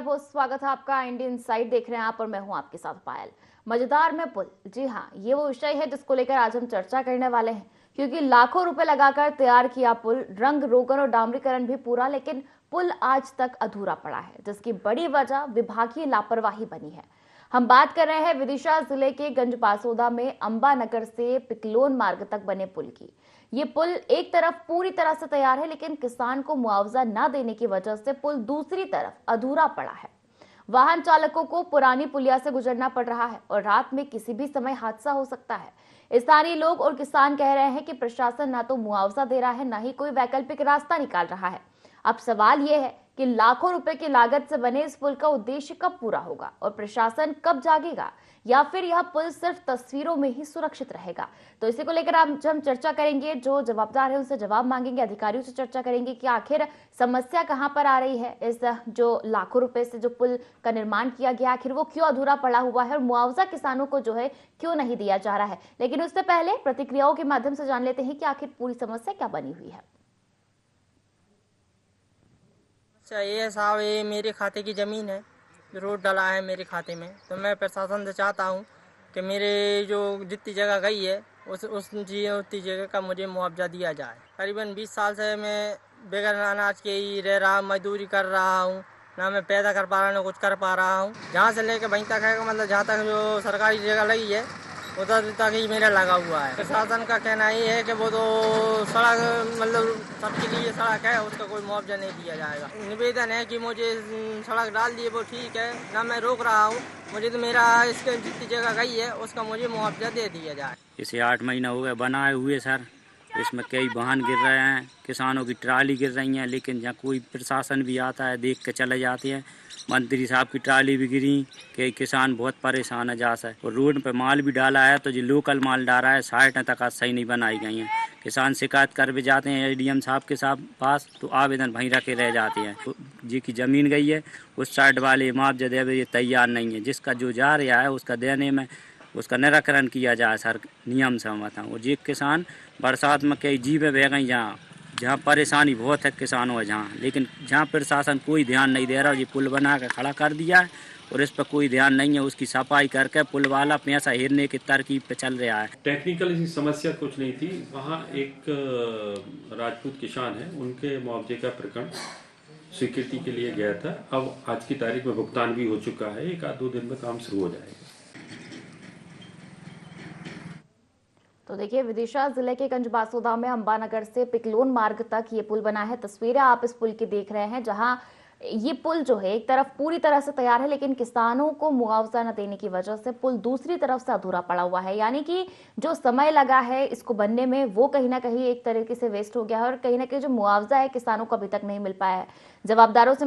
बहुत स्वागत है आपका। इंडियन साइड देख रहे हैं आप और मैं हूं आपके साथ पायल। मजेदार में पुल, जी हाँ, ये वो विषय है जिसको लेकर आज हम चर्चा करने वाले हैं, क्योंकि लाखों रुपए लगाकर तैयार किया पुल, रंग रोगन और डामरीकरण भी पूरा, लेकिन पुल आज तक अधूरा पड़ा है, जिसकी बड़ी वजह विभागीय लापरवाही बनी है। हम बात कर रहे हैं विदिशा जिले के गंजबासौदा में अंबा नगर से पिकलोन मार्ग तक बने पुल की। ये पुल एक तरफ पूरी तरह से तैयार है, लेकिन किसान को मुआवजा न देने की वजह से पुल दूसरी तरफ अधूरा पड़ा है। वाहन चालकों को पुरानी पुलिया से गुजरना पड़ रहा है और रात में किसी भी समय हादसा हो सकता है। स्थानीय लोग और किसान कह रहे हैं कि प्रशासन ना तो मुआवजा दे रहा है, ना ही कोई वैकल्पिक रास्ता निकाल रहा है। अब सवाल यह है कि लाखों रुपए की लागत से बने इस पुल का उद्देश्य कब पूरा होगा और प्रशासन कब जागेगा, या फिर यह पुल सिर्फ तस्वीरों में ही सुरक्षित रहेगा। तो इसी को लेकर हम चर्चा करेंगे। जो जवाबदार है उनसे जवाब मांगेंगे, अधिकारियों से चर्चा करेंगे कि आखिर समस्या कहां पर आ रही है। इस जो लाखों रुपए से जो पुल का निर्माण किया गया, आखिर वो क्यों अधूरा पड़ा हुआ है और मुआवजा किसानों को जो है क्यों नहीं दिया जा रहा है। लेकिन उससे पहले प्रतिक्रियाओं के माध्यम से जान लेते हैं कि आखिर पूरी समस्या क्या बनी हुई है। अच्छा, ये साहब, ये मेरे खाते की ज़मीन है, रोड डला है मेरे खाते में। तो मैं प्रशासन से चाहता हूँ कि मेरे जो जितनी जगह गई है उतनी जगह का मुझे मुआवजा दिया जाए। करीबन 20 साल से मैं बगैर अनाज के ही रह रहा, मजदूरी कर रहा हूँ, ना मैं पैदा कर पा रहा हूँ, ना कुछ कर पा रहा हूँ। जहाँ से लेकर वहीं तक है, मतलब जहाँ तक जो सरकारी जगह लगी है उधर तक ही मेरा लगा हुआ है। प्रशासन का कहना ये है कि वो तो सड़क, मतलब सबके लिए सड़क है, उसका कोई मुआवजा नहीं दिया जाएगा। निवेदन है कि मुझे सड़क डाल दिए वो ठीक है, ना मैं रोक रहा हूँ, मुझे तो मेरा इसके जितनी जगह गई है उसका मुझे मुआवजा दे दिया जाए। इसे 8 महीना हो गए बनाए हुए सर। इसमें कई वाहन गिर रहे हैं, किसानों की ट्राली गिर रही है, लेकिन जहाँ कोई प्रशासन भी आता है देख के चले जाते हैं। मंत्री साहब की ट्राली भी गिरी, कई किसान बहुत परेशान है जहाँ से। और रोड पे माल भी डाला है तो जो लोकल माल डाला है साइटें तक आज सही नहीं बनाई गई हैं। किसान शिकायत कर भी जाते हैं एडीएम साहब के साथ पास, तो आवेदन वहीं रखे रह जाते हैं। तो जिसकी जमीन गई है उस साइड वाले मुआवजा दे ये तैयार नहीं है, जिसका जो जा रहा है उसका देने में उसका निराकरण किया जाए सर, नियम से बताऊँ। और ये किसान बरसात में कई जीवें बह गई, जहाँ परेशानी बहुत है किसानों है जहाँ, लेकिन जहाँ प्रशासन कोई ध्यान नहीं दे रहा। ये पुल बना कर खड़ा कर दिया है और इस पर कोई ध्यान नहीं है। उसकी सफाई करके पुल वाला पैसा हेरने की तरकीब पे चल रहा है। टेक्निकल इसी समस्या कुछ नहीं थी। वहाँ एक राजपूत किसान है, उनके मुआवजे का प्रकरण स्वीकृति के लिए गया था। अब आज की तारीख में भुगतान भी हो चुका है, 1-2 दिन में काम शुरू हो जाएगा। तो देखिए, विदिशा जिले के गंजबासौदा में अंबानगर से पिकलोन मार्ग तक ये पुल बना है। तस्वीरें आप इस पुल की देख रहे हैं, जहां ये पुल जो है एक तरफ पूरी तरह से तैयार है, लेकिन किसानों को मुआवजा न देने की वजह से पुल दूसरी तरफ से अधूरा पड़ा हुआ है। यानी कि जो समय लगा है इसको बनने में, वो कहीं ना कहीं एक तरीके से वेस्ट हो गया है और कहीं ना कहीं जो मुआवजा है किसानों को अभी तक नहीं मिल पाया है। जवाबदारों से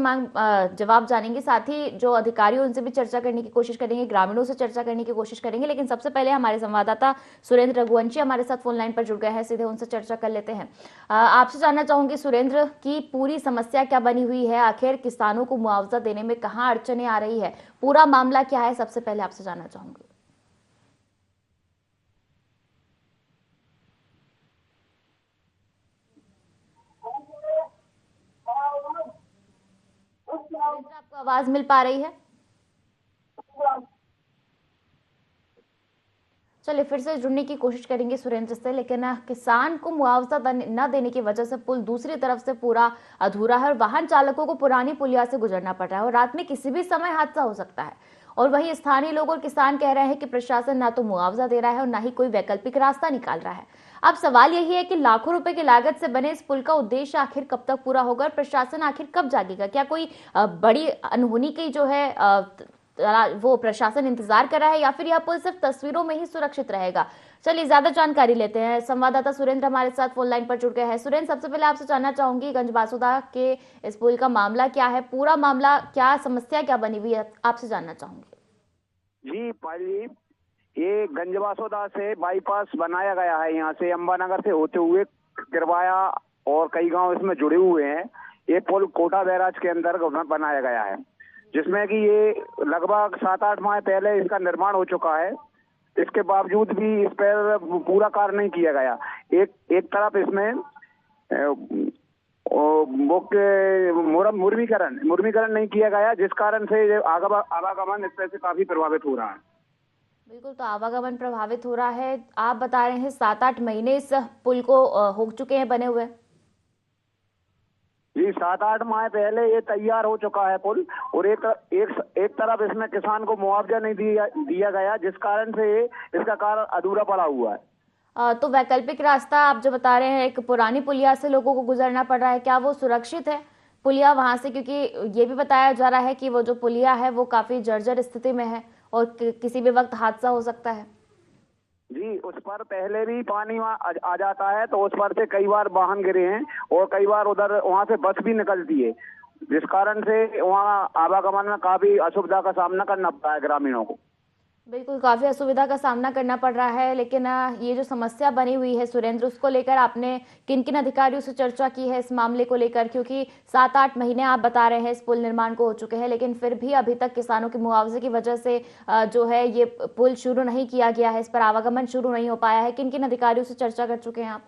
जवाब जानेंगे, साथ ही जो अधिकारियों उनसे भी चर्चा करने की कोशिश करेंगे, ग्रामीणों से चर्चा करने की कोशिश करेंगे। लेकिन सबसे पहले हमारे संवाददाता सुरेंद्र रघुवंशी हमारे साथ फोन लाइन पर जुड़ गए हैं, सीधे उनसे चर्चा कर लेते हैं। आपसे जानना चाहूंगी सुरेंद्र की पूरी समस्या क्या बनी हुई है, आखिर किसानों को मुआवजा देने में कहां अड़चने आ रही है, पूरा मामला क्या है, सबसे पहले आपसे जानना चाहूंगी। आपको आवाज मिल पा रही है? चलिए फिर से जुड़ने की कोशिश करेंगे सुरेंद्र से, लेकिन किसान को मुआवजा न देने की वजह से पुल दूसरी तरफ से पूरा अधूरा है और वाहन चालकों को पुरानी पुलिया से गुजरना पड़ रहा है और रात में किसी भी समय हादसा हो सकता है। और वही स्थानीय लोग और किसान कह रहे हैं कि प्रशासन ना तो मुआवजा दे रहा है और ना ही कोई वैकल्पिक रास्ता निकाल रहा है। अब सवाल यही है कि लाखों रुपए की लागत से बने इस पुल का उद्देश्य आखिर कब तक पूरा होगा और प्रशासन आखिर कब जागेगा। क्या कोई बड़ी अनहोनी की जो है वो प्रशासन इंतजार कर रहा है, या फिर यह पुल सिर्फ तस्वीरों में ही सुरक्षित रहेगा। चलिए ज्यादा जानकारी लेते हैं। संवाददाता सुरेंद्र हमारे साथ फोन लाइन पर जुड़ गए हैं। सुरेंद्र, सबसे पहले आपसे जानना चाहूंगी गंजबासौदा के इस पुल का मामला क्या है, पूरा मामला क्या, समस्या क्या बनी हुई है, आपसे जानना चाहूंगी। जी पाली, ये गंजबासौदा से बाईपास बनाया गया है, यहाँ से अंबानगर से होते हुए किरवाया और कई गांव इसमें जुड़े हुए हैं। ये पुल कोटा बैराज के अंदर बनाया गया है, जिसमें कि ये लगभग 7-8 माह पहले इसका निर्माण हो चुका है। इसके बावजूद भी इस पर पूरा कार्य नहीं किया गया। एक तरफ इसमें मुर्मीकरण नहीं किया गया, जिस कारण से आवागमन इस तरह से काफी प्रभावित हो रहा है। बिल्कुल, तो आवागमन प्रभावित हो रहा है। आप बता रहे हैं 7-8 महीने इस पुल को हो चुके हैं बने हुए। जी 7-8 माह पहले ये तैयार हो चुका है पुल, और एक तरफ इसमें किसान को मुआवजा नहीं दिया गया, जिस कारण से इसका कार्य अधूरा पड़ा हुआ है। तो वैकल्पिक रास्ता आप जो बता रहे हैं, एक पुरानी पुलिया से लोगों को गुजरना पड़ रहा है, क्या वो सुरक्षित है पुलिया वहां से? क्योंकि ये भी बताया जा रहा है कि वो जो पुलिया है वो काफी जर्जर स्थिति में है और किसी भी वक्त हादसा हो सकता है। जी, उस पर पहले भी पानी आ जाता है, तो उस पर से कई बार वाहन गिरे हैं और कई बार वहां से बस भी निकलती है, जिस कारण से वहाँ आवागमन में काफी असुविधा का सामना करना पड़ा है ग्रामीणों को। बिल्कुल, काफी असुविधा का सामना करना पड़ रहा है। लेकिन ये जो समस्या बनी हुई है सुरेंद्र, उसको लेकर आपने किन किन अधिकारियों से चर्चा की है इस मामले को लेकर? क्योंकि 7-8 महीने आप बता रहे हैं इस पुल निर्माण को हो चुके हैं, लेकिन फिर भी अभी तक किसानों के मुआवजे की वजह से जो है ये पुल शुरू नहीं किया गया है, इस पर आवागमन शुरू नहीं हो पाया है। किन किन अधिकारियों से चर्चा कर चुके हैं आप?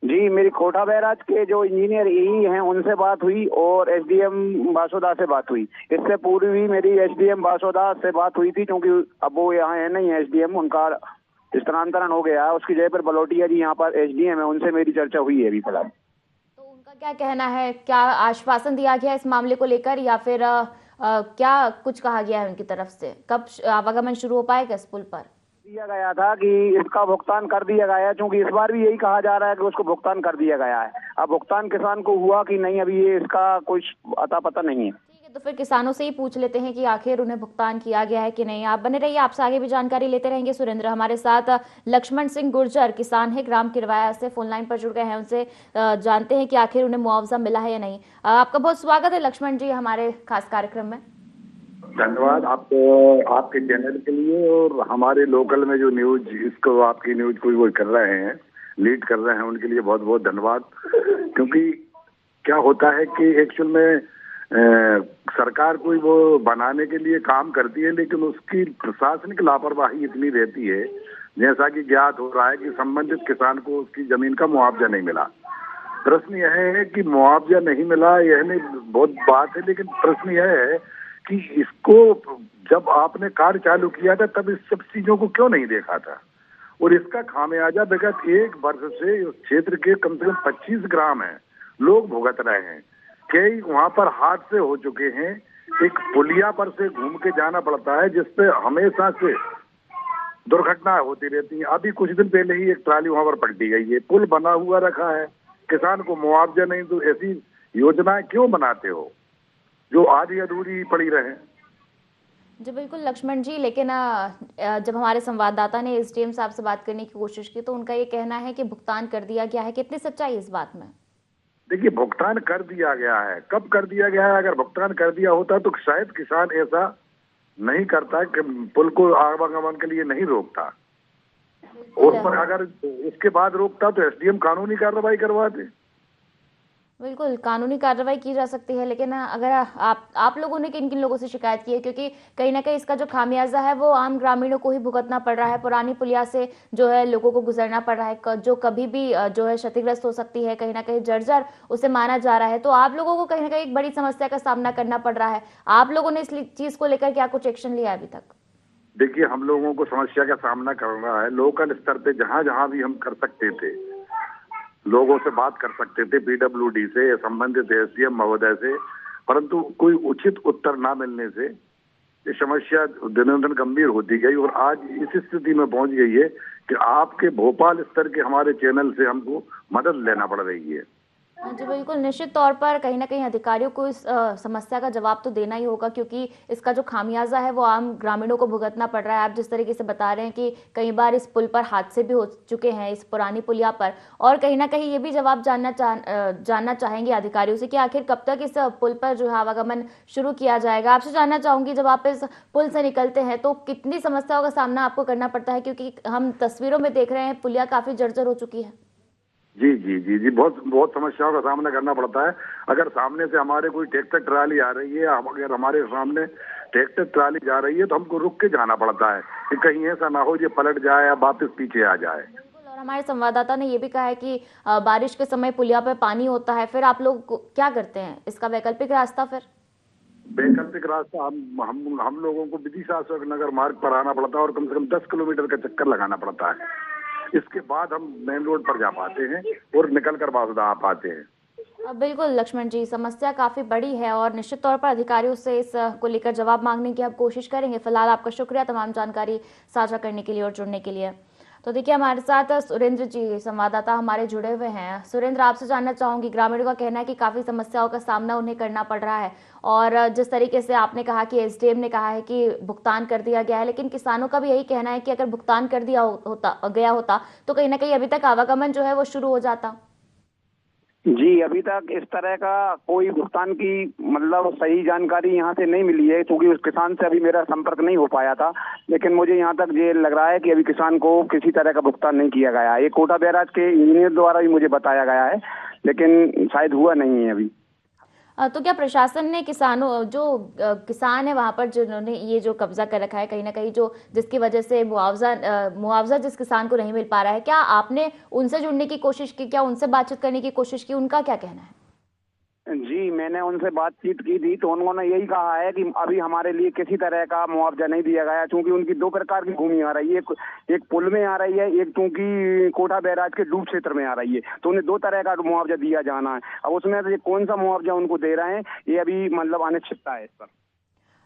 जी, मेरी कोटा बैराज के जो इंजीनियर ई हैं उनसे बात हुई और एसडीएम बासोदा से बात हुई। इससे पूर्व भी मेरी एसडीएम बासोदा से बात हुई थी, क्योंकि अब वो यहाँ है नहीं एसडीएम, उनका स्थानांतरण हो गया है। उसकी जगह पर बलोटिया जी यहाँ पर एसडीएम है, उनसे मेरी चर्चा हुई है अभी फिलहाल। तो उनका क्या कहना है? क्या आश्वासन दिया गया इस मामले को लेकर, या फिर क्या कुछ कहा गया है उनकी तरफ से? कब आवागमन शुरू हो पाएगा इस पुल पर? दिया गया था कि इसका भुगतान कर दिया गया है, क्योंकि इस बार भी यही कहा जा रहा है कि उसको भुगतान कर दिया गया है। अब भुगतान किसान को हुआ कि नहीं, अभी ये इसका कुछ अता पता नहीं है। ठीक है, तो फिर किसानों से ही पूछ लेते हैं कि आखिर उन्हें भुगतान किया गया है कि नहीं। आप बने रहिए, आपसे आगे भी जानकारी लेते रहेंगे सुरेंद्र। हमारे साथ लक्ष्मण सिंह गुर्जर किसान है, ग्राम किरवाया से फोन लाइन पर जुड़ गए हैं। उनसे जानते हैं कि आखिर उन्हें मुआवजा मिला है या नहीं। आपका बहुत स्वागत है लक्ष्मण जी हमारे खास कार्यक्रम में। धन्यवाद आपके चैनल के लिए, और हमारे लोकल में जो न्यूज इसको आपकी न्यूज को वो कर रहे हैं, लीड कर रहे हैं, उनके लिए बहुत बहुत धन्यवाद। क्योंकि क्या होता है कि एक्चुअल में सरकार कोई वो बनाने के लिए काम करती है, लेकिन उसकी प्रशासनिक लापरवाही इतनी रहती है, जैसा कि ज्ञात हो रहा है कि संबंधित किसान को उसकी जमीन का मुआवजा नहीं मिला। प्रश्न यह है कि मुआवजा नहीं मिला, यह नहीं बहुत बात है, लेकिन प्रश्न यह है कि इसको जब आपने कार्य चालू किया था तब इस सब चीजों को क्यों नहीं देखा था? और इसका खामियाजा विगत 1 वर्ष से उस क्षेत्र के कम से कम 25 ग्राम हैं, लोग भुगत रहे हैं। कई वहां पर हादसे हो चुके हैं। एक पुलिया पर से घूम के जाना पड़ता है, जिसपे हमेशा से दुर्घटनाएं होती रहती हैं। अभी कुछ दिन पहले ही एक ट्राली वहां पर पलटी गई है। पुल बना हुआ रखा है, किसान को मुआवजा नहीं, तो ऐसी योजनाएं क्यों बनाते हो जो आधी अधूरी पड़ी रहे? जी बिल्कुल लक्ष्मण जी, लेकिन जब हमारे संवाददाता ने एसडीएम साहब से बात करने की कोशिश की तो उनका ये कहना है कि भुगतान कर दिया गया है। कितनी सच्चाई इस बात में? देखिए, भुगतान कर दिया गया है। कब कर दिया गया है? अगर भुगतान कर दिया होता तो शायद किसान ऐसा नहीं करता कि पुल को आवागमन के लिए नहीं रोकता, और पर अगर इसके बाद रोकता तो एसडीएम कानूनी कार्रवाई करवाते। बिल्कुल कानूनी कार्रवाई की जा सकती है, लेकिन अगर आप लोगों ने किन किन लोगों से शिकायत की है? क्योंकि कहीं ना कहीं इसका जो खामियाजा है वो आम ग्रामीणों को ही भुगतना पड़ रहा है। पुरानी पुलिया से जो है लोगों को गुजरना पड़ रहा है, जो कभी भी जो है क्षतिग्रस्त हो सकती है, कहीं ना कहीं जर्जर उसे माना जा रहा है। तो आप लोगों को कहीं ना कहीं एक बड़ी समस्या का सामना करना पड़ रहा है। आप लोगों ने इस चीज को लेकर क्या कुछ एक्शन लिया अभी तक? देखिए, हम लोगों को समस्या का सामना करना है। लोकल स्तर पे जहाँ जहाँ भी हम कर सकते थे, लोगों से बात कर सकते थे, पीडब्ल्यूडी से, संबंधित एसडीएम महोदय से, परंतु कोई उचित उत्तर ना मिलने से ये समस्या दिनों दिन गंभीर होती गई और आज इस स्थिति में पहुंच गई है कि आपके भोपाल स्तर के हमारे चैनल से हमको मदद लेना पड़ रही है। जी बिल्कुल, निश्चित तौर पर कहीं ना कहीं अधिकारियों को इस समस्या का जवाब तो देना ही होगा, क्योंकि इसका जो खामियाजा है वो आम ग्रामीणों को भुगतना पड़ रहा है। आप जिस तरीके से बता रहे हैं कि कई बार इस पुल पर हादसे भी हो चुके हैं, इस पुरानी पुलिया पर, और कहीं ना कहीं ये भी जवाब जानना चाहेंगे अधिकारियों से कि आखिर कब तक इस पुल पर जो है आवागमन शुरू किया जाएगा। आपसे जानना चाहूंगी, जब आप इस पुल से निकलते हैं तो कितनी समस्याओं का सामना आपको करना पड़ता है? क्योंकि हम तस्वीरों में देख रहे हैं पुलिया काफी जर्जर हो चुकी है। जी जी जी जी, बहुत समस्याओं का सामना करना पड़ता है। अगर सामने से हमारे कोई ट्रैक्टर ट्राली आ रही है, अगर हमारे सामने ट्रैक्टर ट्राली जा रही है तो हमको रुक के जाना पड़ता है कि कहीं ऐसा ना हो जो पलट जाए या वापस पीछे आ जाए। और और हमारे संवाददाता ने ये भी कहा है कि बारिश के समय पुलिया पे पानी होता है, फिर आप लोग क्या करते हैं? इसका वैकल्पिक रास्ता फिर? वैकल्पिक रास्ता हम लोगों को विदिशा अशोक नगर मार्ग पर आना पड़ता है और कम से कम 10 किलोमीटर का चक्कर लगाना पड़ता है। इसके बाद हम मेन रोड पर जा पाते हैं और निकल कर वापस आ पाते हैं। बिल्कुल लक्ष्मण जी, समस्या काफी बड़ी है और निश्चित तौर पर अधिकारियों से इस को लेकर जवाब मांगने की हम कोशिश करेंगे। फिलहाल आपका शुक्रिया तमाम जानकारी साझा करने के लिए और जुड़ने के लिए। तो देखिए, हमारे साथ सुरेंद्र जी संवाददाता हमारे जुड़े हुए हैं। सुरेंद्र, आपसे जानना चाहूंगी, ग्रामीणों का कहना है कि काफी समस्याओं का सामना उन्हें करना पड़ रहा है और जिस तरीके से आपने कहा कि एसडीएम ने कहा है कि भुगतान कर दिया गया है, लेकिन किसानों का भी यही कहना है कि अगर भुगतान कर दिया होता तो कहीं ना कहीं अभी तक आवागमन जो है वो शुरू हो जाता। जी, अभी तक इस तरह का कोई भुगतान की मतलब सही जानकारी यहाँ से नहीं मिली है, क्योंकि उस किसान से अभी मेरा संपर्क नहीं हो पाया था। लेकिन मुझे यहाँ तक ये लग रहा है कि अभी किसान को किसी तरह का भुगतान नहीं किया गया है। ये कोटा बैराज के इंजीनियर द्वारा भी मुझे बताया गया है, लेकिन शायद हुआ नहीं है अभी। तो क्या प्रशासन ने किसानों जो किसान है वहां पर जिन्होंने ये जो कब्जा कर रखा है कहीं ना कहीं, जो जिसकी वजह से मुआवजा जिस किसान को नहीं मिल पा रहा है, क्या आपने उनसे जुड़ने की कोशिश की, क्या उनसे बातचीत करने की कोशिश की? उनका क्या कहना है? जी, मैंने उनसे बातचीत की थी तो उन्होंने यही कहा है कि अभी हमारे लिए किसी तरह का मुआवजा नहीं दिया गया, क्योंकि उनकी दो प्रकार की भूमि आ रही है। एक पुल में आ रही है, एक क्योंकि कोटा बैराज के डूब क्षेत्र में आ रही है, तो उन्हें दो तरह का मुआवजा दिया जाना है। अब उसमें से कौन सा मुआवजा उनको दे रहे हैं, ये अभी मतलब अनिश्चितता है इस पर।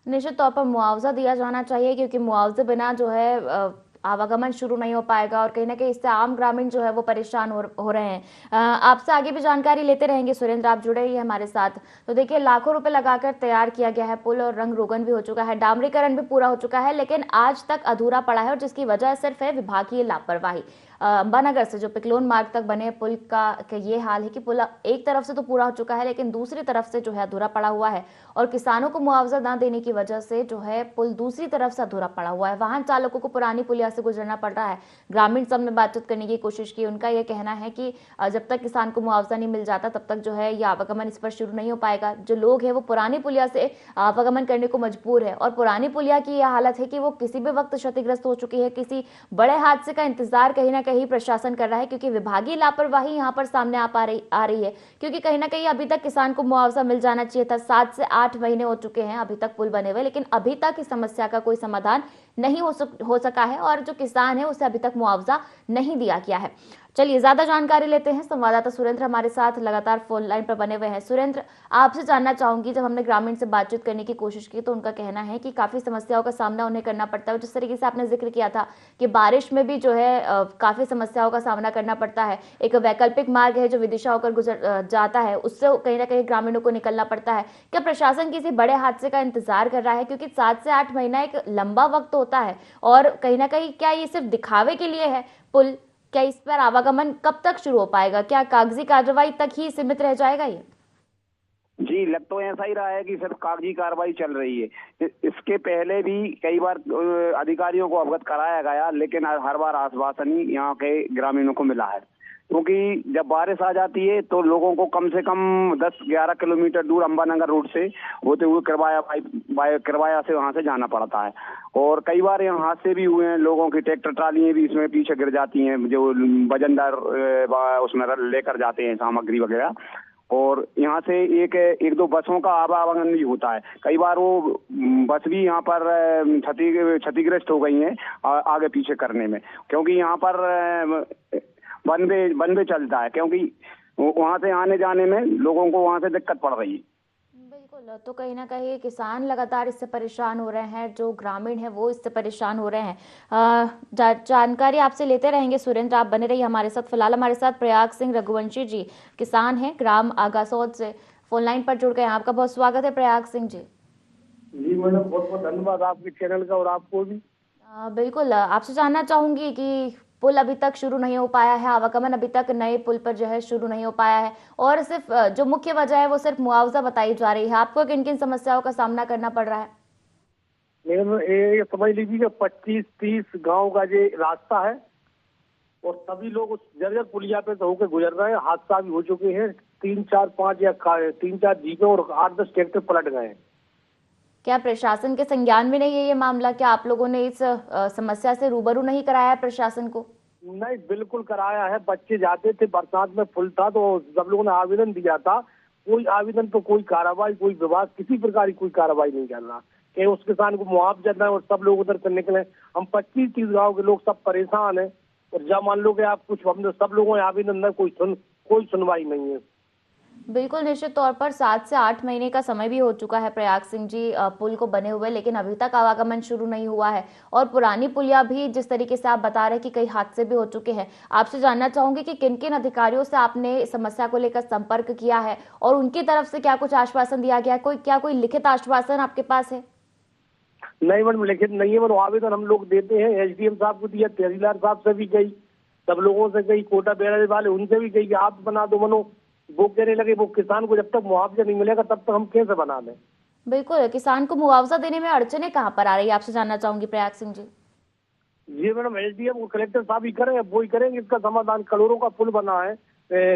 निश्चित तौर पर मुआवजा दिया जाना चाहिए, क्योंकि मुआवजे बिना जो है आवागमन शुरू नहीं हो पाएगा और कहीं ना कहीं इससे आम ग्रामीण जो है वो परेशान हो रहे हैं। आपसे आगे भी जानकारी लेते रहेंगे सुरेंद्र, आप जुड़े ही हमारे साथ। तो देखिए, लाखों रुपए लगाकर तैयार किया गया है पुल और रंग रोगन भी हो चुका है, डामरीकरण भी पूरा हो चुका है, लेकिन आज तक अधूरा पड़ा है और जिसकी वजह सिर्फ है विभागीय लापरवाही। अंबानगर से जो पिकलोन मार्ग तक बने पुल का ये हाल है कि पुल एक तरफ से तो पूरा हो चुका है, लेकिन दूसरी तरफ से जो है अधूरा पड़ा हुआ है और किसानों को मुआवजा न देने की वजह से जो है पुल दूसरी तरफ से अधूरा पड़ा हुआ है। वाहन चालकों को पुरानी पुलिया से गुजरना पड़ रहा है। ग्रामीण सब में बातचीत करने की कोशिश की, उनका यह कहना है कि जब तक किसान को मुआवजा नहीं मिल जाता तब तक जो है ये आवागमन इस पर शुरू नहीं हो पाएगा। जो लोग हैं वो पुरानी पुलिया से आवागमन करने को मजबूर है और पुरानी पुलिया की यह हालत है कि वो किसी भी वक्त क्षतिग्रस्त हो चुकी है। किसी बड़े हादसे का इंतजार कहीं ना कहीं प्रशासन कर रहा है, क्योंकि विभागीय लापरवाही यहाँ पर सामने आ रही है, क्योंकि कहीं ना कहीं अभी तक किसान को मुआवजा मिल जाना चाहिए था। 7 से 8 महीने हो चुके हैं अभी तक पुल बने हुए, लेकिन अभी तक इस समस्या का कोई समाधान नहीं हो सका है और जो किसान है उसे अभी तक मुआवजा नहीं दिया गया है। चलिए ज्यादा जानकारी लेते हैं, संवाददाता सुरेंद्र हमारे साथ लगातार फोन लाइन पर बने हुए हैं। सुरेंद्र, आपसे जानना चाहूंगी, जब हमने ग्रामीण से बातचीत करने की कोशिश की तो उनका कहना है कि काफी समस्याओं का सामना उन्हें करना पड़ता है। जिस तरीके से आपने जिक्र किया था कि बारिश में भी जो है काफी समस्याओं का सामना करना पड़ता है। एक वैकल्पिक मार्ग है जो विदिशा होकर गुजर जाता है, उससे कहीं ना कहीं ग्रामीणों को निकलना पड़ता है। क्या प्रशासन किसी बड़े हादसे का इंतजार कर रहा है? क्योंकि 7 से 8 महीना एक लंबा वक्त होता है और कहीं ना कहीं क्या ये सिर्फ दिखावे के लिए है पुल? क्या इस पर आवागमन कब तक शुरू हो पाएगा? क्या कागजी कार्रवाई तक ही सीमित रह जाएगा ये? जी, लग तो ऐसा ही रहा है कि सिर्फ कागजी कार्रवाई चल रही है। इसके पहले भी कई बार अधिकारियों को अवगत कराया गया, लेकिन हर बार आश्वासन ही यहाँ के ग्रामीणों को मिला है, क्योंकि जब बारिश आ जाती है तो लोगों को कम से कम 10-11 किलोमीटर दूर अंबानगर रोड से होते हुए किरवाया से वहां से जाना पड़ता है। और कई बार यहाँ हादसे भी हुए हैं, लोगों की ट्रैक्टर ट्रालियां भी इसमें पीछे गिर जाती हैं, जो वजनदार उसमें लेकर जाते हैं सामग्री वगैरह। और यहाँ से एक दो बसों का आवागमन भी होता है। कई बार वो बस भी यहाँ पर क्षतिग्रस्त हो गई हैं आगे पीछे करने में, क्योंकि यहाँ पर वन वे चलता है, क्योंकि वहां से आने जाने में लोगों को वहां से दिक्कत पड़ रही है। बिल्कुल, तो कहीं ना कहीं किसान लगातार इससे परेशान हो रहे हैं, जो ग्रामीण है वो इससे परेशान हो रहे हैं। जानकारी आपसे लेते रहेंगे सुरेंद्र, आप बने रहिए हमारे साथ। फिलहाल हमारे साथ प्रयाग सिंह रघुवंशी जी किसान हैं, ग्राम आगासौद से फोन लाइन पर जुड़ गए हैं। आपका बहुत स्वागत है प्रयाग सिंह जी। जी मैडम, बहुत बहुत धन्यवाद आपके चैनल का और आपको भी। बिल्कुल, आपसे जानना चाहूंगी कि पुल अभी तक शुरू नहीं हो पाया है, आवागमन अभी तक नए पुल पर जो है शुरू नहीं हो पाया है और सिर्फ जो मुख्य वजह है वो सिर्फ मुआवजा बताई जा रही है। आपको किन किन समस्याओं का सामना करना पड़ रहा है? मैडम ये समझ लीजिए कि 25-30 गांव का ये रास्ता है और सभी लोग उस जर्जर पुलिया पे तो होकर गुजर रहे हैं। हादसा भी हो चुके हैं, 3-4 जीपें और 8-10 ट्रैक्टर पलट गए हैं। क्या प्रशासन के संज्ञान में नहीं है ये मामला? क्या आप लोगों ने इस समस्या से रूबरू नहीं कराया है प्रशासन को? नहीं, बिल्कुल कराया है। बच्चे जाते थे, बरसात में फुल था तो सब लोगों ने आवेदन दिया था। कोई आवेदन पर कोई कार्रवाई, कोई विभाग किसी प्रकार की कोई कार्रवाई नहीं कर रहा कि उस किसान को मुआवजा दें, और सब लोग उधर से निकले। हम 25-30 गाँव के लोग सब परेशान हैं, और जब मान लो कि आप कुछ, हमने सब लोगों ने आवेदन दिया, कोई सुनवाई नहीं है। बिल्कुल, निश्चित तौर पर 7 से 8 महीने का समय भी हो चुका है प्रयाग सिंह जी पुल को बने हुए, लेकिन अभी तक आवागमन शुरू नहीं हुआ है। और पुरानी पुलिया भी, जिस तरीके से आप बता रहे हैं कि कई हादसे भी हो चुके हैं, आपसे जानना चाहूंगी कि किन किन अधिकारियों से आपने इस समस्या को लेकर संपर्क किया है और उनकी तरफ से क्या कुछ आश्वासन दिया गया है? कोई लिखित आश्वासन आपके पास है? नहीं मैडम, लिखित नहीं है। मैडम, आवेदन हम लोग देते हैं, एसडीएम साहब को दिया, तहसीलदार साहब से भी गई, सब लोगों से गई, कोटा बैराज वाले उनसे भी गई कि आप बना दो। मनो वो कहने लगे वो किसान को जब तक मुआवजा नहीं मिलेगा तब तक हम कैसे बना दें। बिल्कुल, किसान को मुआवजा देने में अड़चने कहाँ पर आ रही है, आपसे जानना चाहूंगी प्रयाग सिंह जी। जी मैडम, एसडीएम को कलेक्टर साहब ही करें, वो ही करेंगे इसका समाधान। करोड़ों का पुल बना है,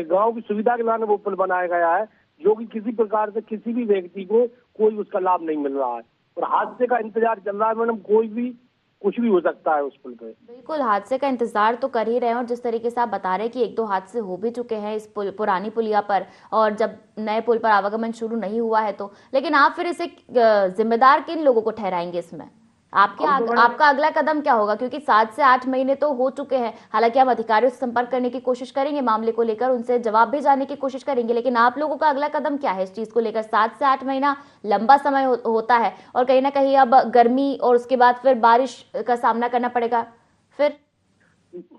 गांव की सुविधा के लिए वो पुल बनाया गया है, जो कि किसी प्रकार से किसी भी व्यक्ति को कोई उसका लाभ नहीं मिल रहा है, और हादसे का इंतजार चल रहा है। मैडम, कोई भी कुछ भी हो सकता है उस पुल पे। बिल्कुल, हादसे का इंतजार तो कर ही रहे हैं, और जिस तरीके से आप बता रहे हैं कि 1-2 हादसे हो भी चुके हैं इस पुरानी पुलिया पर, और जब नए पुल पर आवागमन शुरू नहीं हुआ है तो, लेकिन आप फिर इसे जिम्मेदार किन लोगों को ठहराएंगे इसमें? आपका अगला कदम क्या होगा? क्योंकि 7 से 8 महीने तो हो चुके हैं। हालांकि हम अधिकारियों से संपर्क करने की कोशिश करेंगे, मामले को लेकर उनसे जवाब भी जानने की कोशिश करेंगे, लेकिन आप लोगों का अगला कदम क्या है इस चीज को लेकर? 7 से 8 महीना लंबा समय होता है, और कहीं ना कहीं अब गर्मी और उसके बाद फिर बारिश का सामना करना पड़ेगा फिर।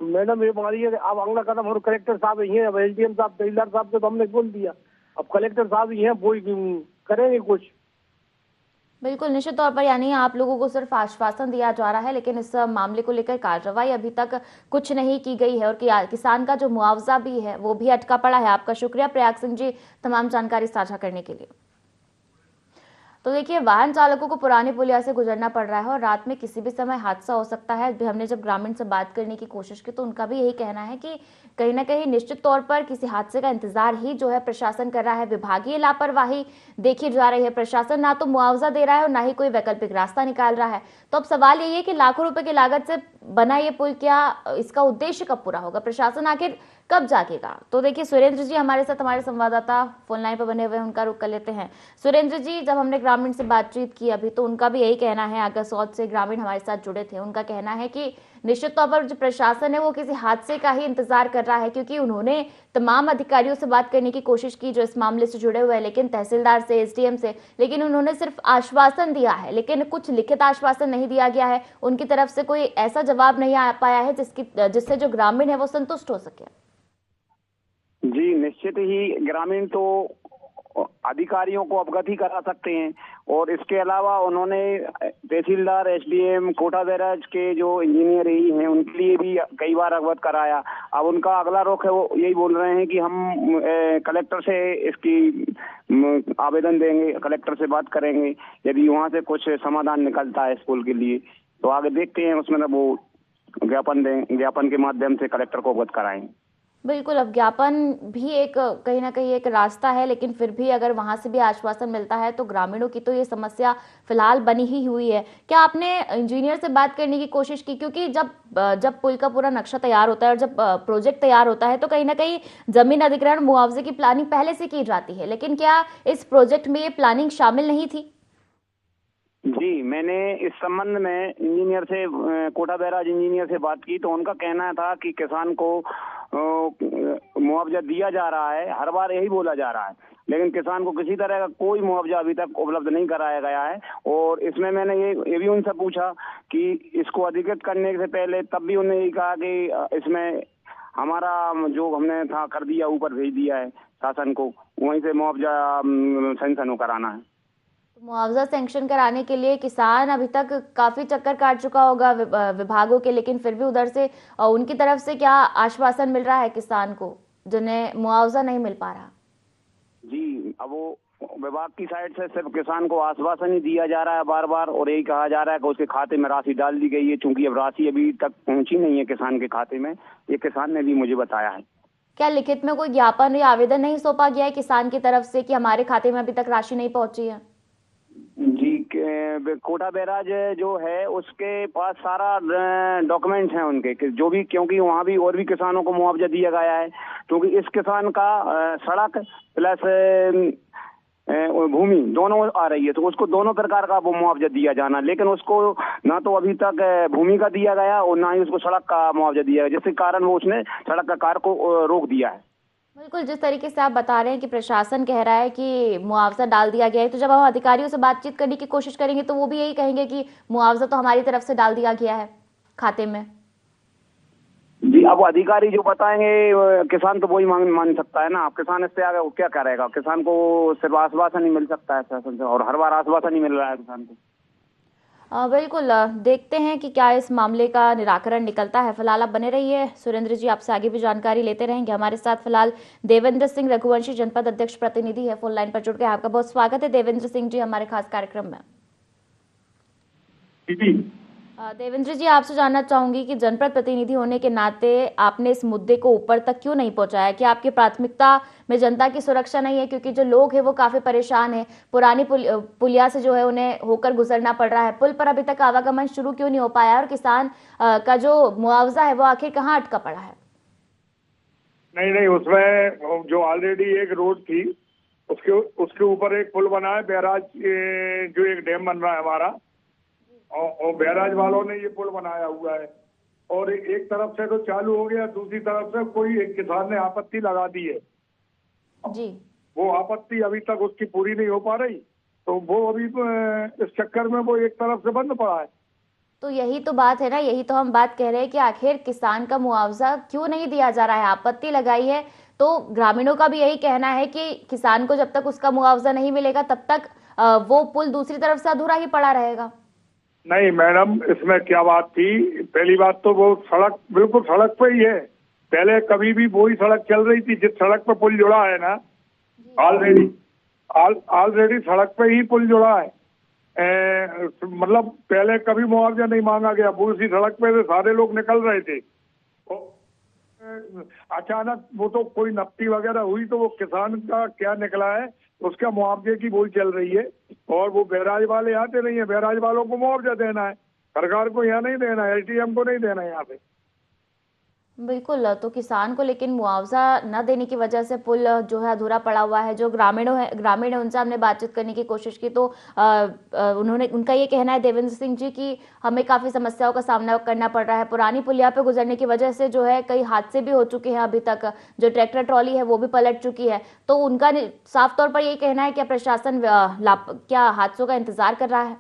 मैडम, ये हमारी अब अगला कदम हम कलेक्टर साहब ही हैं, अब एसडीएम साहब, तहसीलदार साहब से तो हमने बोल दिया, अब कलेक्टर साहब ही हैं, वो करेंगे कुछ। बिल्कुल, निश्चित तौर पर, यानी आप लोगों को सिर्फ आश्वासन दिया जा रहा है, लेकिन इस मामले को लेकर कार्रवाई अभी तक कुछ नहीं की गई है, और किसान का जो मुआवजा भी है वो भी अटका पड़ा है। आपका शुक्रिया प्रयाग सिंह जी तमाम जानकारी साझा करने के लिए। तो देखिए, वाहन चालकों को पुरानी पुलिया से गुजरना पड़ रहा है, और रात में किसी भी समय हादसा हो सकता है। हमने जब ग्रामीण से बात करने की कोशिश की तो उनका भी यही कहना है कि कहीं ना कहीं निश्चित तौर पर किसी हादसे का इंतजार ही जो है प्रशासन कर रहा है। विभागीय लापरवाही देखी जा रही है, प्रशासन ना तो मुआवजा दे रहा है और ना ही कोई वैकल्पिक रास्ता निकाल रहा है। तो अब सवाल यही है कि लाखों रुपए की लागत से बना ये पुल, क्या इसका उद्देश्य कब पूरा होगा? प्रशासन आखिर कब जागेगा? तो देखिए, सुरेंद्र जी हमारे साथ, हमारे संवाददाता फोन लाइन पर बने हुए हैं, उनका रुख कर लेते हैं। सुरेंद्र जी, जब हमने ग्रामीण से बातचीत की अभी, तो उनका भी यही कहना है, आगासौत से ग्रामीण हमारे साथ जुड़े थे, उनका कहना है कि निश्चित तौर पर जो प्रशासन है वो किसी हादसे का ही इंतजार कर रहा है, क्योंकि उन्होंने तमाम अधिकारियों से बात करने की कोशिश की जो इस मामले से जुड़े हुए हैं, लेकिन तहसीलदार से, एसडीएम से, लेकिन उन्होंने सिर्फ आश्वासन दिया है, लेकिन कुछ लिखित आश्वासन नहीं दिया गया है। उनकी तरफ से कोई ऐसा जवाब नहीं आ पाया है जिससे जो ग्रामीण है वो संतुष्ट हो सके। जी, निश्चित ही ग्रामीण तो अधिकारियों को अवगत ही करा सकते हैं, और इसके अलावा उन्होंने तहसीलदार, एसडीएम, कोटा बैराज के जो इंजीनियर ही हैं उनके लिए भी कई बार अवगत कराया। अब उनका अगला रुख है, वो यही बोल रहे हैं कि हम कलेक्टर से इसकी आवेदन देंगे, कलेक्टर से बात करेंगे, यदि वहां से कुछ समाधान निकलता है इस पुल के लिए तो आगे देखते हैं, उसमें वो ज्ञापन के माध्यम से कलेक्टर को अवगत कराएंगे। बिल्कुल, अब ज्ञापन भी एक कहीं ना कहीं एक रास्ता है, लेकिन फिर भी अगर वहां से भी आश्वासन मिलता है तो ग्रामीणों की तो ये समस्या फिलहाल बनी ही हुई है। क्या आपने इंजीनियर से बात करने की कोशिश की? क्योंकि जब पुल का पूरा नक्शा तैयार होता है और जब प्रोजेक्ट तैयार होता है तो कहीं ना कहीं जमीन अधिग्रहण, मुआवजे की प्लानिंग पहले से की जाती है, लेकिन क्या इस प्रोजेक्ट में ये प्लानिंग शामिल नहीं थी? जी, मैंने इस संबंध में इंजीनियर से, कोटा बैराज इंजीनियर से बात की तो उनका कहना था कि किसान को मुआवजा दिया जा रहा है, हर बार यही बोला जा रहा है, लेकिन किसान को किसी तरह का कोई मुआवजा अभी तक उपलब्ध नहीं कराया गया है। और इसमें मैंने ये भी उनसे पूछा कि इसको अधिकृत करने से पहले, तब भी उन्होंने यही कहा कि इसमें हमारा जो हमने था कर दिया, ऊपर भेज दिया है शासन को, वहीं से मुआवजा सैंक्शन कराना है। मुआवजा सैंक्शन कराने के लिए किसान अभी तक काफी चक्कर काट चुका होगा विभागों के, लेकिन फिर भी उधर से उनकी तरफ से क्या आश्वासन मिल रहा है किसान को, जिन्हें मुआवजा नहीं मिल पा रहा? जी, अब वो विभाग की साइड से सिर्फ किसान को आश्वासन ही दिया जा रहा है बार बार, और यही कहा जा रहा है कि उसके खाते में राशि डाल दी गई है, चूंकि अब राशि अभी तक पहुंची नहीं है किसान के खाते में, ये किसान ने भी मुझे बताया है। क्या लिखित में कोई ज्ञापन या आवेदन नहीं सौंपा गया है किसान की तरफ से कि हमारे खाते में अभी तक राशि नहीं पहुंची है? जी, कोटा बैराज जो है उसके पास सारा डॉक्यूमेंट्स हैं उनके जो भी, क्योंकि वहाँ भी और भी किसानों को मुआवजा दिया गया है, क्योंकि इस किसान का सड़क प्लस भूमि दोनों आ रही है, तो उसको दोनों प्रकार का वो मुआवजा दिया जाना, लेकिन उसको ना तो अभी तक भूमि का दिया गया और ना ही उसको सड़क का मुआवजा दिया गया, जिसके कारण वो उसने सड़क का कार्य को रोक दिया है। बिल्कुल, जिस तरीके से आप बता रहे हैं कि प्रशासन कह रहा है कि मुआवजा डाल दिया गया है, तो जब हम अधिकारियों से बातचीत करने की कोशिश करेंगे तो वो भी यही कहेंगे कि मुआवजा तो हमारी तरफ से डाल दिया गया है खाते में। जी, अब अधिकारी जो बताएंगे किसान तो वही मान सकता है ना। अब किसान इससे आगे वो क्या करेगा? किसान को सिर्फ आश्वासन ही मिल सकता है शासन से, और हर बार आश्वासन ही मिल रहा है किसान को। बिल्कुल, देखते हैं कि क्या इस मामले का निराकरण निकलता है। फिलहाल आप बने रहिए सुरेंद्र जी, आपसे आगे भी जानकारी लेते रहेंगे। हमारे साथ फिलहाल देवेंद्र सिंह रघुवंशी, जनपद अध्यक्ष प्रतिनिधि है, फोन लाइन पर जुड़ गए। आपका बहुत स्वागत है देवेंद्र सिंह जी हमारे खास कार्यक्रम में। देवेंद्र जी, आपसे जानना चाहूंगी कि जनपद प्रतिनिधि होने के नाते आपने इस मुद्दे को ऊपर तक क्यों नहीं पहुंचाया? कि आपकी प्राथमिकता में जनता की सुरक्षा नहीं है? क्योंकि जो लोग हैं वो काफी परेशान हैं, पुरानी पुलिया से जो है उन्हें होकर गुजरना पड़ रहा है, पुल पर अभी तक आवागमन शुरू क्यों नहीं हो पाया, और किसान का जो मुआवजा है वो आखिर कहाँ अटका पड़ा है? नहीं, उसमें जो ऑलरेडी एक रोड थी उसके ऊपर एक पुल बना है, बैराज जो एक डैम बन रहा है हमारा, और बैराज वालों ने ये पुल बनाया हुआ है, और एक तरफ से तो चालू हो गया, दूसरी तरफ से कोई एक किसान ने आपत्ति लगा दी है जी। वो आपत्ति अभी तक उसकी पूरी नहीं हो पा रही, तो वो अभी इस चक्कर में वो एक तरफ से बंद पड़ा है। तो यही तो बात है ना, यही तो हम बात कह रहे हैं कि आखिर किसान का मुआवजा क्यों नहीं दिया जा रहा है? आपत्ति लगाई है तो ग्रामीणों का भी यही कहना है कि किसान को जब तक उसका मुआवजा नहीं मिलेगा तब तक वो पुल दूसरी तरफ से अधूरा ही पड़ा रहेगा। नहीं मैडम, इसमें क्या बात थी, पहली बात तो वो सड़क बिल्कुल सड़क पे ही है, पहले कभी भी वही सड़क चल रही थी, जिस सड़क पे पुल जुड़ा है ना, ऑलरेडी सड़क पे ही पुल जुड़ा है। मतलब पहले कभी मुआवजा नहीं मांगा गया, उसी सड़क पे से सारे लोग निकल रहे थे, अचानक वो तो कोई नपटी वगैरह हुई तो वो किसान का क्या निकला है, उसका मुआवजे की बोल चल रही है, और वो बैराज वाले आते नहीं है, बैराज वालों को मुआवजा देना है, सरकार को यहाँ नहीं देना है, LTM को नहीं देना है यहाँ पे। बिल्कुल, तो किसान को लेकिन मुआवजा न देने की वजह से पुल जो है अधूरा पड़ा हुआ है। जो ग्रामीण है उनसे हमने बातचीत करने की कोशिश की तो उनका ये कहना है देवेंद्र सिंह जी कि हमें काफ़ी समस्याओं का सामना करना पड़ रहा है। पुरानी पुलिया पे गुजरने की वजह से जो है कई हादसे भी हो चुके हैं, अभी तक जो ट्रैक्टर ट्रॉली है वो भी पलट चुकी है। तो उनका साफ तौर पर यही कहना है कि प्रशासन क्या हादसों का इंतजार कर रहा है?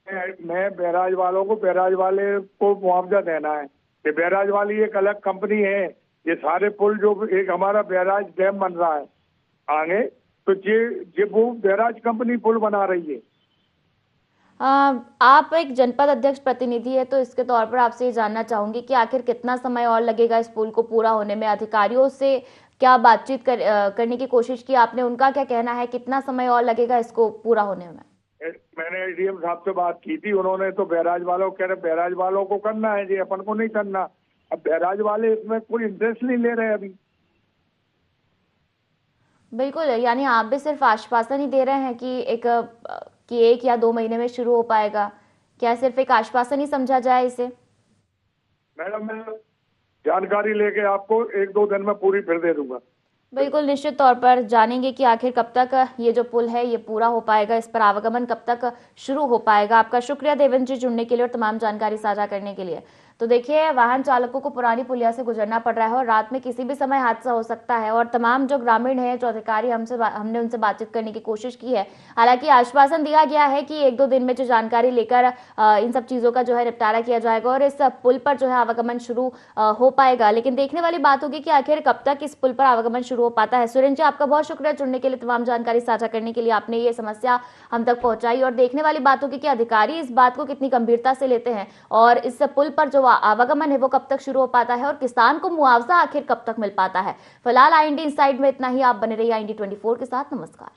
मैं बैराज वाले को मुआवजा देना है, ये बैराज वाली एक अलग कंपनी है, ये सारे पुल जो एक हमारा बैराज डैम बन रहा है आगे, तो ये वो बैराज कंपनी पुल बना रही है। आप एक जनपद अध्यक्ष प्रतिनिधि है, तो इसके तौर पर आपसे ये जानना चाहूंगी कि आखिर कितना समय और लगेगा इस पुल को पूरा होने में? अधिकारियों से क्या बातचीत करने की कोशिश की आपने? उनका क्या कहना है, कितना समय और लगेगा इसको पूरा होने में? मैंने LDM साहब से बात की थी, उन्होंने तो बैराज वालों कह रहे बैराज वालों को करना है जी, अपन को नहीं करना। अब बैराज वाले इसमें कोई इंटरेस्ट नहीं ले रहे अभी। बिल्कुल, यानी आप भी सिर्फ आश्वासन ही दे रहे हैं कि 1 या 2 महीने में शुरू हो पाएगा। क्या सिर्फ एक आश्वासन ही समझा जाए इसे? मैडम, मैं जानकारी लेके आपको 1-2 दिन में पूरी फिर दे दूंगा। बिल्कुल, निश्चित तौर पर जानेंगे कि आखिर कब तक ये जो पुल है ये पूरा हो पाएगा, इस पर आवागमन कब तक शुरू हो पाएगा। आपका शुक्रिया देवेंद्र जी जुड़ने के लिए और तमाम जानकारी साझा करने के लिए। तो देखिए, वाहन चालकों को पुरानी पुलिया से गुजरना पड़ रहा है और रात में किसी भी समय हादसा हो सकता है, और तमाम जो ग्रामीण हैं, जो अधिकारी हमने उनसे बातचीत करने की कोशिश की है। हालांकि आश्वासन दिया गया है कि 1-2 दिन में जो जानकारी लेकर इन सब चीज़ों का जो है निपटारा किया जाएगा और इस पुल पर जो है आवागमन शुरू हो पाएगा। लेकिन देखने वाली बात होगी कि आखिर कब तक इस पुल पर आवागमन शुरू हो पाता है। सुरेंद्र जी, आपका बहुत शुक्रिया जुड़ने के लिए, तमाम जानकारी साझा करने के लिए। आपने ये समस्या हम तक पहुंचाई, और देखने वाली बात होगी कि अधिकारी इस बात को कितनी गंभीरता से लेते हैं और इस पुल पर जो आवागमन है वो कब तक शुरू हो पाता है और किसान को मुआवजा आखिर कब तक मिल पाता है। फिलहाल IND इनसाइड में इतना ही। आप बने रहिए IND 24 के साथ। नमस्कार।